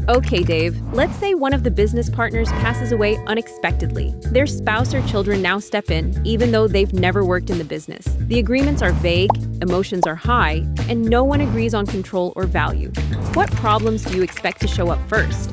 Okay, Dave, let's say one of the business partners passes away unexpectedly. Their spouse or children now step in, even though they've never worked in the business. The agreements are vague, emotions are high, and no one agrees on control or value. What problems do you expect to show up first?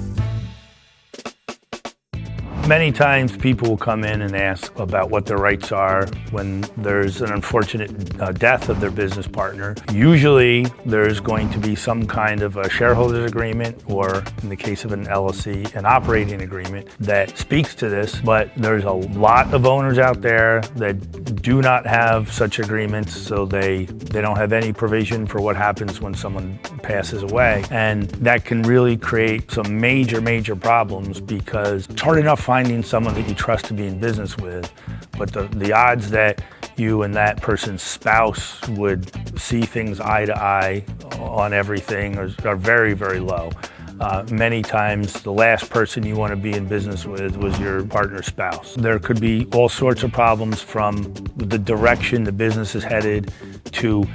Many times people will come in and ask about what their rights are when there's an unfortunate death of their business partner. Usually there's going to be some kind of a shareholder's agreement, or in the case of an LLC, an operating agreement that speaks to this, but there's a lot of owners out there that do not have such agreements, so they don't have any provision for what happens when someone passes away. And that can really create some major problems, because it's hard enough finding someone that you trust to be in business with, but the odds that you and that person's spouse would see things eye to eye on everything are very low. Many times the last person you want to be in business with was your partner's spouse. There could be all sorts of problems, from the direction the business is headed to,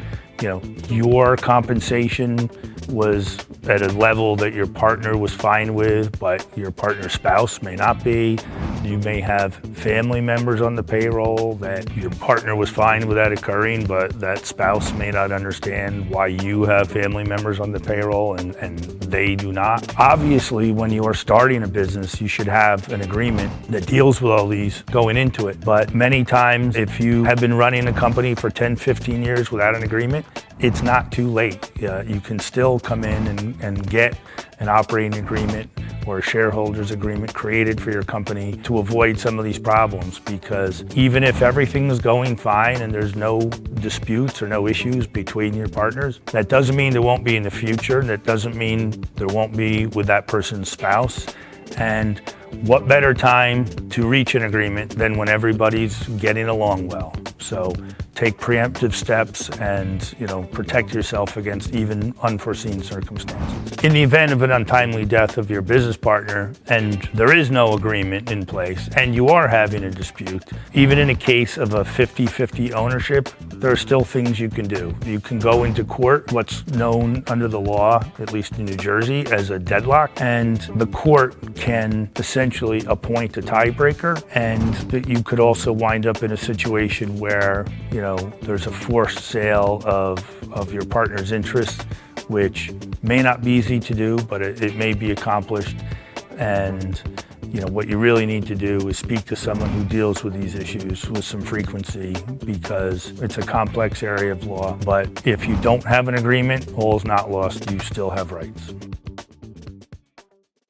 your compensation was at a level that your partner was fine with, but your partner's spouse may not be. You may have family members on the payroll that your partner was fine with that occurring, but that spouse may not understand why you have family members on the payroll and they do not. Obviously, when you are starting a business, you should have an agreement that deals with all these going into it. But many times, if you have been running a company for 10, 15 years without an agreement, it's not too late. You can still come in and get an operating agreement or a shareholder's agreement created for your company to avoid some of these problems, because even if everything is going fine and there's no disputes or no issues between your partners, that doesn't mean there won't be in the future, and that doesn't mean there won't be with that person's spouse. And what better time to reach an agreement than when everybody's getting along well? So take preemptive steps and, protect yourself against even unforeseen circumstances. In the event of an untimely death of your business partner and there is no agreement in place and you are having a dispute, even in a case of a 50-50 ownership, there are still things you can do. You can go into court, what's known under the law, at least in New Jersey, as a deadlock, and the court can essentially appoint a tiebreaker, and that you could also wind up in a situation where, there's a forced sale of your partner's interest, which may not be easy to do, but it may be accomplished. And what you really need to do is speak to someone who deals with these issues with some frequency, because it's a complex area of law. But if you don't have an agreement, all is not lost. You still have rights.